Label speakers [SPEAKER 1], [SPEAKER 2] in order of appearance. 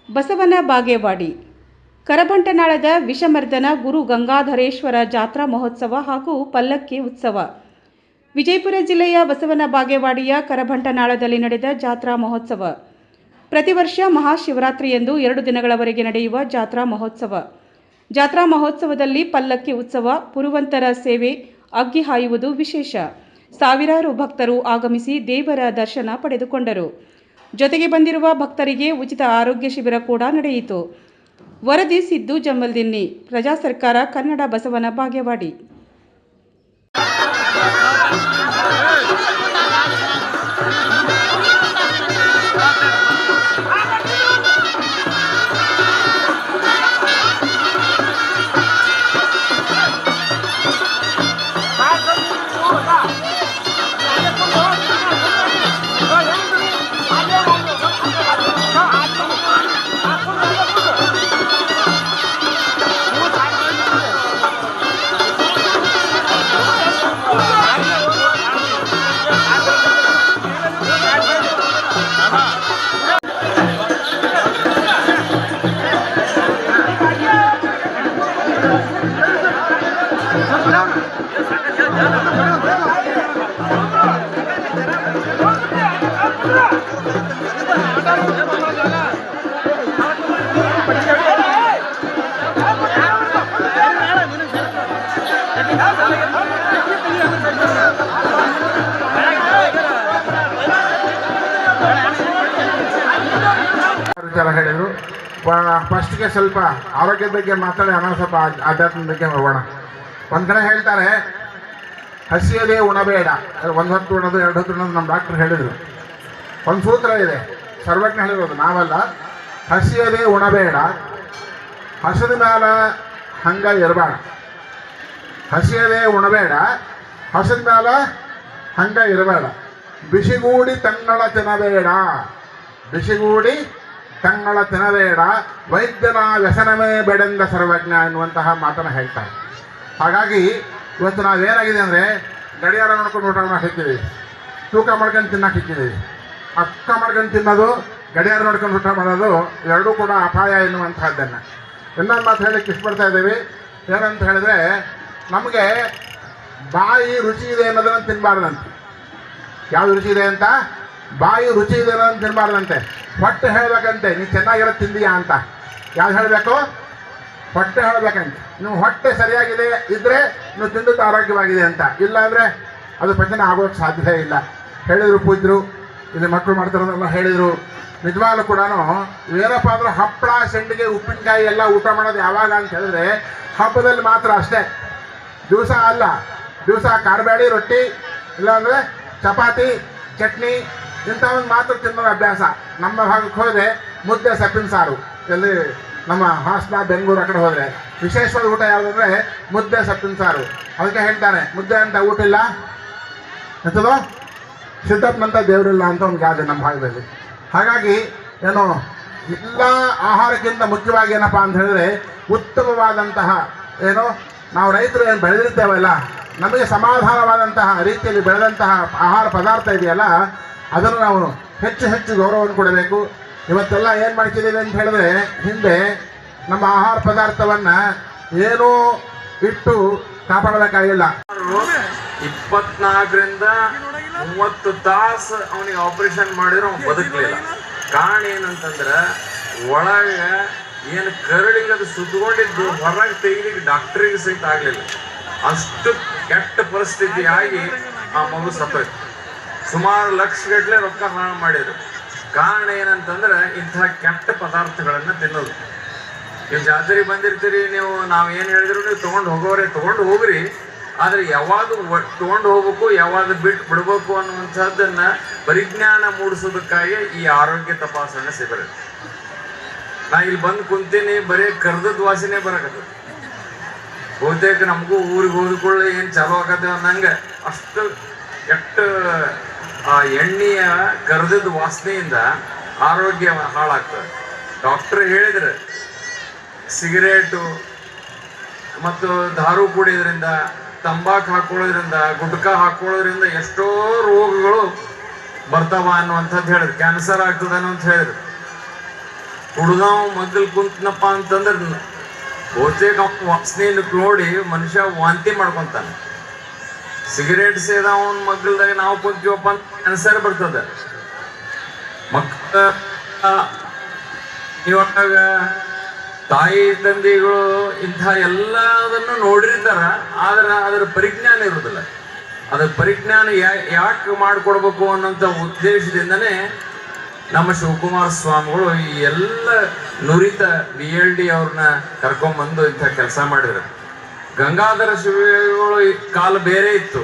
[SPEAKER 1] ಬಸವನ ಬಾಗೇವಾಡಿ ಕರಭಂಟನಾಳದ ವಿಷಮರ್ದನ ಗುರು ಗಂಗಾಧರೇಶ್ವರ ಜಾತ್ರಾ ಮಹೋತ್ಸವ ಹಾಗೂ ಪಲ್ಲಕ್ಕಿ ಉತ್ಸವ. ವಿಜಯಪುರ ಜಿಲ್ಲೆಯ ಬಸವನ ಬಾಗೇವಾಡಿಯ ಕರಭಂಟನಾಳದಲ್ಲಿ ನಡೆದ ಜಾತ್ರಾ ಮಹೋತ್ಸವ. ಪ್ರತಿ ವರ್ಷ ಮಹಾಶಿವರಾತ್ರಿಯಂದು 2 ದಿನಗಳವರೆಗೆ ನಡೆಯುವ ಜಾತ್ರಾ ಮಹೋತ್ಸವ. ಜಾತ್ರಾ ಮಹೋತ್ಸವದಲ್ಲಿ ಪಲ್ಲಕ್ಕಿ ಉತ್ಸವ, ಪುರುವಂತರ ಸೇವೆ, ಅಗ್ಗಿ ಹಾಯುವುದು ವಿಶೇಷ. ಸಾವಿರಾರು ಭಕ್ತರು ಆಗಮಿಸಿ ದೇವರ ದರ್ಶನ ಪಡೆದುಕೊಂಡರು. ಜೊತೆಗೆ ಬಂದಿರುವ ಭಕ್ತರಿಗೆ ಉಚಿತ ಆರೋಗ್ಯ ಶಿಬಿರ ಕೂಡ ನಡೆಯಿತು. ವರದಿ ಸಿದ್ದು ಜಂಬಲ್ದಿನ್ನಿ, ಪ್ರಜಾ ಸರ್ಕಾರ ಕನ್ನಡ, ಬಸವನ ಬಾಗೇವಾಡಿ.
[SPEAKER 2] ವಿಚಾರ ಹೇಳಿದರು. ಫಸ್ಟ್ಗೆ ಸ್ವಲ್ಪ ಆರೋಗ್ಯದ ಬಗ್ಗೆ ಮಾತಾಡಿ ಆಮೇಲೆ ಸ್ವಲ್ಪ ಆಧ್ಯಾತ್ಮದ ಬಗ್ಗೆ ಹೋಗೋಣ. ಒಂದು ಕಡೆ ಹೇಳ್ತಾರೆ, ಹಸಿಯದೇ ಉಣಬೇಡ, 1 ಹೊತ್ತು ಉಣೋದು 2 ಹೊತ್ತು ಉಣೋದು ನಮ್ಮ ಡಾಕ್ಟ್ರು ಹೇಳಿದರು. ಒಂದು ಸೂತ್ರ ಇದೆ, ಸರ್ವಜ್ಞ ಹೇಳಿರೋದು, ನಾವಲ್ಲ. ಹಸಿಯದೇ ಉಣಬೇಡ, ಹಸಿದ ಮೇಲೆ ಹಂಗೆ ಇರಬೇಡ. ಹಸಿಯದೇ ಉಣಬೇಡ, ಹಸಿದ ಮೇಲೆ ಹಂಗೆ ಇರಬೇಡ. ಬಿಸಿಗೂಡಿ ತಂಗಳ ತಿನ್ನಬೇಡ, ಬಿಸಿಗೂಡಿ ತಂಗಳ ತಿನ್ನಬೇಡ, ವೈದ್ಯನ ವ್ಯಸನವೇ ಬೇಡೆಂದ ಸರ್ವಜ್ಞ ಎನ್ನುವಂತಹ ಮಾತನ್ನು ಹೇಳ್ತಾರೆ. ಹಾಗಾಗಿ ಇವತ್ತು ನಾವೇನಾಗಿದೆ ಅಂದರೆ, ಗಡಿಯಾರ ನೋಡ್ಕೊಂಡು ಊಟ ಮಾಡೋಕೆ ಸಿಕ್ಕಿದ್ದೀವಿ, ತೂಕ ಮಾಡ್ಕೊಂಡು ತಿನ್ನೋಕೆ ಸಿಕ್ಕಿದ್ದೀವಿ. ಅಕ್ಕ ಮಾಡ್ಕೊಂಡು ತಿನ್ನೋದು, ಗಡಿಯಾರ ನೋಡ್ಕೊಂಡು ಊಟ ಮಾಡೋದು ಎರಡೂ ಕೂಡ ಅಪಾಯ ಎನ್ನುವಂತಹದ್ದನ್ನು ಇನ್ನೊಂದು ಮಾತು ಹೇಳಕ್ಕೆ ಇಷ್ಟಪಡ್ತಾ ಇದ್ದೀವಿ. ಏನಂತ ಹೇಳಿದ್ರೆ, ನಮಗೆ ಬಾಯಿ ರುಚಿ ಇದೆ ಅನ್ನೋದನ್ನು ತಿನ್ನಬಾರ್ದಂತೆ. ಯಾವುದು ರುಚಿ ಇದೆ ಅಂತ? ಬಾಯಿ ರುಚಿ ಇದೆ ಅನ್ನೋದನ್ನು ತಿನ್ನಬಾರ್ದಂತೆ. ಹೊಟ್ಟೆ ಹೇಳಬೇಕಂತೆ, ನೀನು ಚೆನ್ನಾಗಿರೋದು ತಿಂದೀಯಾ ಅಂತ. ಯಾವ್ದು ಹೇಳಬೇಕು? ಹೊಟ್ಟೆ ಹೇಳಬೇಕಂತೆ. ನೀವು ಹೊಟ್ಟೆ ಸರಿಯಾಗಿದೆ ಇದ್ದರೆ ನೀವು ತಿಂದದ್ದು ಆರೋಗ್ಯವಾಗಿದೆ ಅಂತ. ಇಲ್ಲ ಅಂದರೆ ಅದು ಪಚನ ಆಗೋಕ್ಕೆ ಸಾಧ್ಯವೇ ಇಲ್ಲ. ಹೇಳಿದರು ಪೂಜ್ಯರು, ಇಲ್ಲಿ ಮಕ್ಕಳು ಮಾಡ್ತಾರೋದೆಲ್ಲ ಹೇಳಿದರು. ನಿಜವಾಗ್ಲೂ ಕೂಡ ಏನಪ್ಪ ಅಂದ್ರೆ, ಹಪ್ಪಳ, ಸಂಡಿಗೆ, ಉಪ್ಪಿನಕಾಯಿ ಎಲ್ಲ ಊಟ ಮಾಡೋದು ಯಾವಾಗ ಅಂತ ಹೇಳಿದ್ರೆ ಹಬ್ಬದಲ್ಲಿ ಮಾತ್ರ ಅಷ್ಟೇ. ದಿವಸ ಅಲ್ಲ. ದಿವಸ ಕಾರ್ಬೇಡಿ, ರೊಟ್ಟಿ, ಇಲ್ಲಾಂದರೆ ಚಪಾತಿ, ಚಟ್ನಿ ಇಂಥವೊಂದು ಮಾತ್ರ ತಿನ್ನೋದು ಅಭ್ಯಾಸ. ನಮ್ಮ ಭಾಗಕ್ಕೆ ಹೋದರೆ ಮುದ್ದೆ ಸೊಪ್ಪಿನ ಸಾರು. ಎಲ್ಲಿ ನಮ್ಮ ಹಾಸನ, ಬೆಂಗಳೂರು ಆ ಕಡೆ ಹೋದರೆ ವಿಶೇಷವಾದ ಊಟ ಯಾವುದಂದರೆ ಮುದ್ದೆ ಸೊಪ್ಪಿನ ಸಾರು. ಅದಕ್ಕೆ ಹೇಳ್ತಾನೆ, ಮುದ್ದೆ ಅಂತ ಊಟ ಇಲ್ಲ, ಎಂಥದೋ ಸಿದ್ದಪ್ಪನಂತ ದೇವರಿಲ್ಲ ಅಂತ ಒಂದು ಗಾದೆ ನಮ್ಮ ಭಾಗದಲ್ಲಿ. ಹಾಗಾಗಿ ಏನು ಎಲ್ಲ ಆಹಾರಕ್ಕಿಂತ ಮುಖ್ಯವಾಗಿ ಏನಪ್ಪ ಅಂತ ಹೇಳಿದ್ರೆ, ಉತ್ತಮವಾದಂತಹ ಏನು ನಾವು ರೈತರು ಏನು ಬೆಳೆದಿರ್ತೇವಲ್ಲ, ನಮಗೆ ಸಮಾಧಾನವಾದಂತಹ ರೀತಿಯಲ್ಲಿ ಬೆಳೆದಂತಹ ಆಹಾರ ಪದಾರ್ಥ ಇದೆಯಲ್ಲ, ಅದನ್ನು ನಾವು ಹೆಚ್ಚು ಹೆಚ್ಚು ಗೌರವವನ್ನು ಕೊಡಬೇಕು. ಇವತ್ತೆಲ್ಲ ಏನು ಮಾಡ್ತಿದ್ದೀವಿ ಅಂತ ಹೇಳಿದ್ರೆ, ಹಿಂದೆ ನಮ್ಮ ಆಹಾರ ಪದಾರ್ಥವನ್ನು ಏನೂ ಇಟ್ಟು ಕಾಪಾಡಬೇಕಾಗಿಲ್ಲ.
[SPEAKER 3] 24ರಿಂದ 30 ತಾಸು ಅವನಿಗೆ ಆಪರೇಷನ್ ಮಾಡಿದ್ರು ಅವ್ನು ಬದುಕಲಿಲ್ಲ. ಕಾರಣ ಏನಂತಂದ್ರೆ, ಒಳಗೆ ಏನು ಕರಳಿಗೆ ಅದು ಸುತ್ತಕೊಂಡಿದ್ದು ಹೊರಗೆ ತೆಗಿಲಿಕ್ಕೆ ಡಾಕ್ಟ್ರಿಗೆ ಸಹಿತ ಆಗಲಿಲ್ಲ. ಅಷ್ಟು ಕೆಟ್ಟ ಪರಿಸ್ಥಿತಿಯಾಗಿ ಆ ಮಗು ಸತ್ತೋಯ್ತು. ಸುಮಾರು ಲಕ್ಷಗಟ್ಟಲೆ ರೊಕ್ಕ ಹಣ ಮಾಡಿದ್ರು. ಕಾರಣ ಏನಂತಂದ್ರೆ, ಇಂಥ ಕೆಟ್ಟ ಪದಾರ್ಥಗಳನ್ನು ತಿನ್ನೋದು. ನೀವು ಜಾತ್ರೆಗೆ ಬಂದಿರ್ತೀರಿ, ನೀವು ನಾವು ಏನು ಹೇಳಿದ್ರು ನೀವು ತೊಗೊಂಡು ಹೋಗ್ರಿ. ಆದರೆ ಯಾವಾಗ ತೊಗೊಂಡು ಹೋಗ್ಬೇಕು, ಯಾವಾಗ ಬಿಡಬೇಕು ಅನ್ನುವಂಥದ್ದನ್ನು ಪರಿಜ್ಞಾನ ಮೂಡಿಸೋದಕ್ಕಾಗಿ ಈ ಆರೋಗ್ಯ ತಪಾಸಣೆ ಶಿಬಿರ. ನಾ ಇಲ್ಲಿ ಬಂದು ಕುಂತೀನಿ, ಬರೀ ಕರ್ದದ ವಾಸನೆ ಬರಕತ್ತದ. ಬಹುತೇಕ ನಮಗೂ ಊರಿಗೆ ಹೋದ್ಕೊಳ್ಳಿ ಏನು ಚಾಲೂ ಆಗತ್ತೆ ಅನ್ನಂಗೆ ಅಷ್ಟು ಕೆಟ್ಟ ಆ ಎಣ್ಣೆಯ ಕರ್ದದ ವಾಸನೆಯಿಂದ ಆರೋಗ್ಯ ಹಾಳಾಗ್ತದೆ. ಡಾಕ್ಟರ್ ಹೇಳಿದ್ರೆ ಸಿಗರೇಟು ಮತ್ತು ದಾರು ಕುಡಿಯೋದ್ರಿಂದ, ತಂಬಾಕು ಹಾಕೊಳ್ಳೋದ್ರಿಂದ, ಗುಟ್ಕಾ ಹಾಕೊಳ್ಳೋದ್ರಿಂದ ಎಷ್ಟೋ ರೋಗಗಳು ಬರ್ತಾವ ಅನ್ನುವಂಥದ್ದು ಹೇಳಿದ್ರು. ಕ್ಯಾನ್ಸರ್ ಆಗ್ತದೆ ಅನ್ನೋ ಅಂತ ಹೇಳಿದ್ರು. ಕುಡ್ದವ್ ಮಗ್ಗಲ್ ಕುಂತನಪ್ಪ ಅಂತಂದ್ರೆ ಬಹುತೇಕ ವಾಸನೆ ನೋಡಿ ಮನುಷ್ಯ ವಾಂತಿ ಮಾಡ್ಕೊಂತಾನೆ. ಸಿಗರೇಟ್ ಸೇದವನ್ ಮಗ್ಗಲ್ದಾಗ ನಾವು ಕುಂತೀವಪ್ಪ ಅಂತ ಕ್ಯಾನ್ಸರ್ ಬರ್ತದೆ. ಮಕ್ಕಳ ಇವಾಗ ತಾಯಿ ತಂದೆಗಳು ಇಂಥ ಎಲ್ಲದನ್ನು ನೋಡಿರ್ತಾರ, ಆದ್ರೆ ಅದರ ಪರಿಜ್ಞಾನ ಇರುವುದಿಲ್ಲ. ಅದರ ಪರಿಜ್ಞಾನ ಯಾಕೆ ಮಾಡಿಕೊಡ್ಬೇಕು ಅನ್ನೋಂಥ ಉದ್ದೇಶದಿಂದನೇ ನಮ್ಮ ಶಿವಕುಮಾರ ಸ್ವಾಮಿಗಳು ಈ ಎಲ್ಲ ನುರಿತ BLD ಅವ್ರನ್ನ ಕರ್ಕೊಂಡ್ಬಂದು ಇಂಥ ಕೆಲಸ ಮಾಡಿದ್ರು. ಗಂಗಾಧರ ಶಿವಗಳು ಕಾಲ ಬೇರೆ ಇತ್ತು.